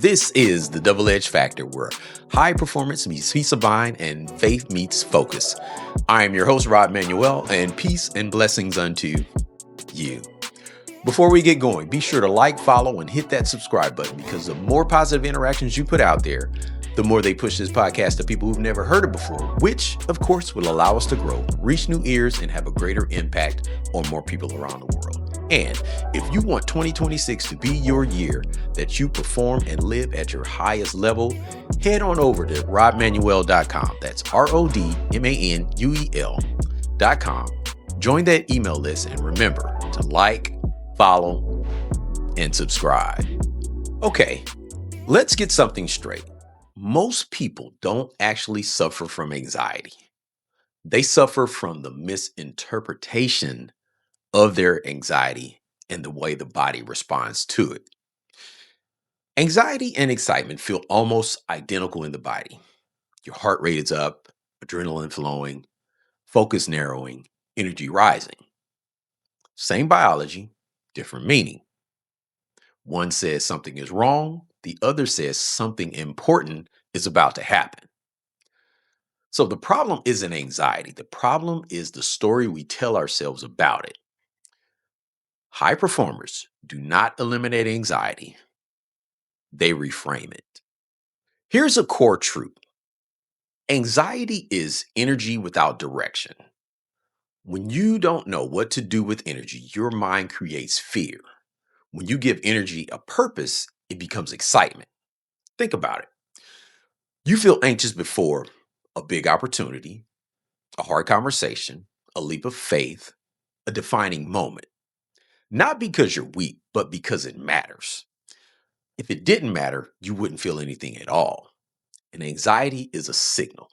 This is the Double Edge Factor, where high performance meets peace of mind and faith meets focus. I am your host, Rod Manuel, and peace and blessings unto you. Before we get going, be sure to like, follow, and hit that subscribe button, because the more positive interactions you put out there, the more they push this podcast to people who've never heard it before, which, of course, will allow us to grow, reach new ears, and have a greater impact on more people around the world. And if you want 2026 to be your year that you perform and live at your highest level, head on over to rodmanuel.com. That's RODMANUEL.com. Join that email list and remember to like, follow, and subscribe. Okay, let's get something straight. Most people don't actually suffer from anxiety. They suffer from the misinterpretation of their anxiety and the way the body responds to it. Anxiety and excitement feel almost identical in the body. Your heart rate is up, adrenaline flowing, focus narrowing, energy rising. Same biology, different meaning. One says something is wrong, the other says something important is about to happen. So the problem isn't anxiety. The problem is the story we tell ourselves about it. High performers do not eliminate anxiety, they reframe it. Here's a core truth. Anxiety is energy without direction. When you don't know what to do with energy, your mind creates fear. When you give energy a purpose, it becomes excitement. Think about it. You feel anxious before a big opportunity, a hard conversation, a leap of faith, a defining moment. Not because you're weak, but because it matters. If it didn't matter, you wouldn't feel anything at all. And anxiety is a signal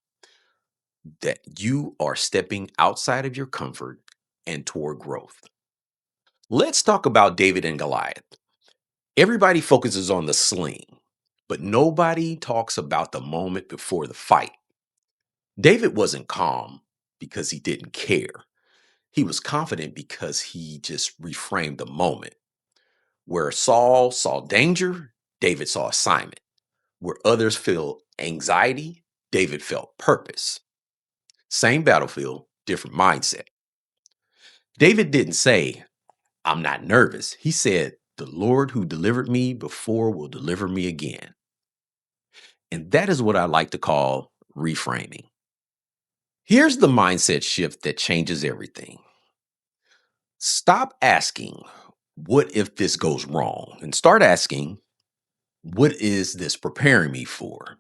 that you are stepping outside of your comfort and toward growth. Let's talk about David and Goliath. Everybody focuses on the sling, but nobody talks about the moment before the fight. David wasn't calm because he didn't care. He was confident because he just reframed the moment. Where Saul saw danger, David saw assignment. Where others feel anxiety, David felt purpose. Same battlefield, different mindset. David didn't say, I'm not nervous. He said, the Lord who delivered me before will deliver me again. And that is what I like to call reframing. Here's the mindset shift that changes everything. Stop asking, what if this goes wrong? And start asking, what is this preparing me for?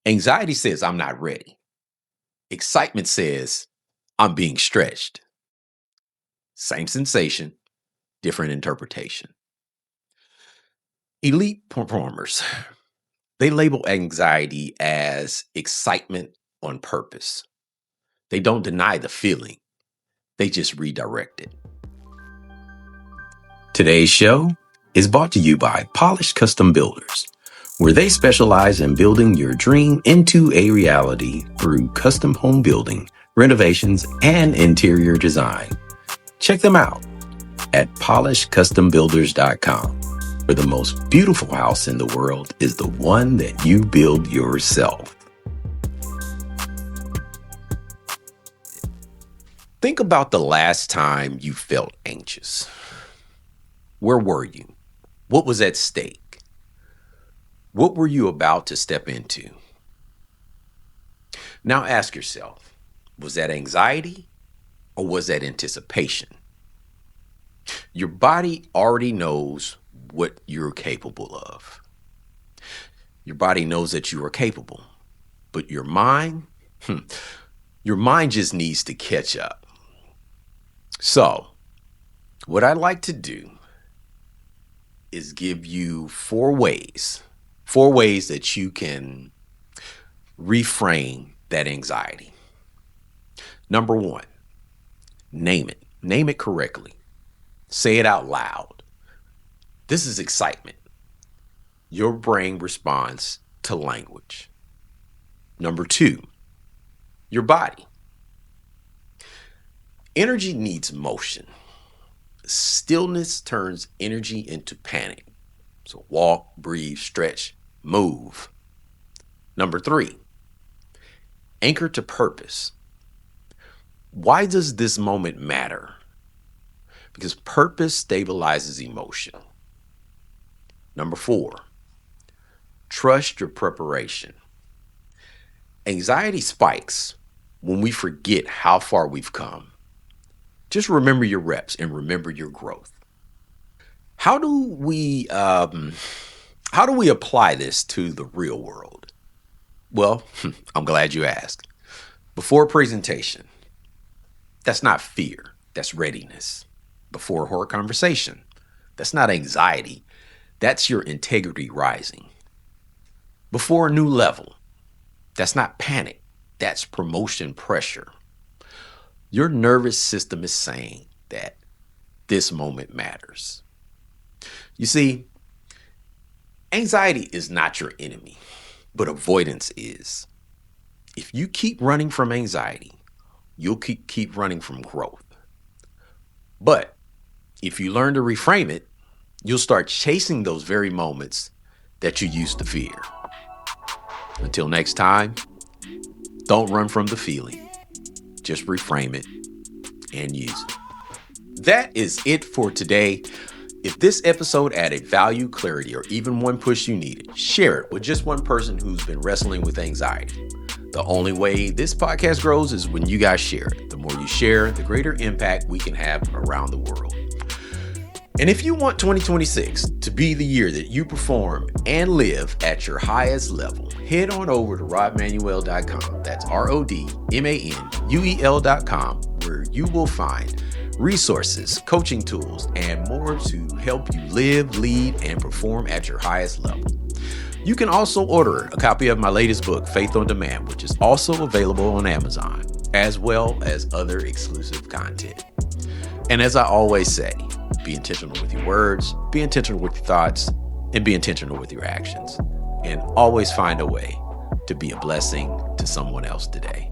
Anxiety says, I'm not ready. Excitement says, I'm being stretched. Same sensation, different interpretation. Elite performers, they label anxiety as excitement on purpose. They don't deny the feeling, they just redirect it. Today's show is brought to you by Polished Custom Builders, where they specialize in building your dream into a reality through custom home building, renovations, and interior design. Check them out at polishedcustombuilders.com, where the most beautiful house in the world is the one that you build yourself. Think about the last time you felt anxious. Where were you? What was at stake? What were you about to step into? Now ask yourself, was that anxiety or was that anticipation? Your body already knows what you're capable of. Your body knows that you are capable, but your mind just needs to catch up. So, what I'd like to do is give you four ways that you can reframe that anxiety. Number one, name it. Name it correctly. Say it out loud. This is excitement. Your brain responds to language. Number two, your body. Energy needs motion. Stillness turns energy into panic. So walk, breathe, stretch, move. Number 3, anchor to purpose. Why does this moment matter? Because purpose stabilizes emotion. Number 4, trust your preparation. Anxiety spikes when we forget how far we've come. Just remember your reps and remember your growth. How do we apply this to the real world? Well, I'm glad you asked. Before presentation, that's not fear, that's readiness. Before a hard conversation, that's not anxiety, that's your integrity rising. Before a new level, that's not panic, that's promotion pressure. Your nervous system is saying that this moment matters. You see, anxiety is not your enemy, but avoidance is. If you keep running from anxiety, you'll keep running from growth. But if you learn to reframe it, you'll start chasing those very moments that you used to fear. Until next time, don't run from the feeling. Just reframe it and use it. That is it for today. If this episode added value, clarity, or even one push you needed, share it with just one person who's been wrestling with anxiety. The only way this podcast grows is when you guys share it. The more you share, the greater impact we can have around the world. And if you want 2026 to be the year that you perform and live at your highest level, head on over to rodmanuel.com. That's RODMANUEL.com, where you will find resources, coaching tools, and more to help you live, lead, and perform at your highest level. You can also order a copy of my latest book, Faith on Demand, which is also available on Amazon, as well as other exclusive content. And as I always say, be intentional with your words, be intentional with your thoughts, and be intentional with your actions. And always find a way to be a blessing to someone else today.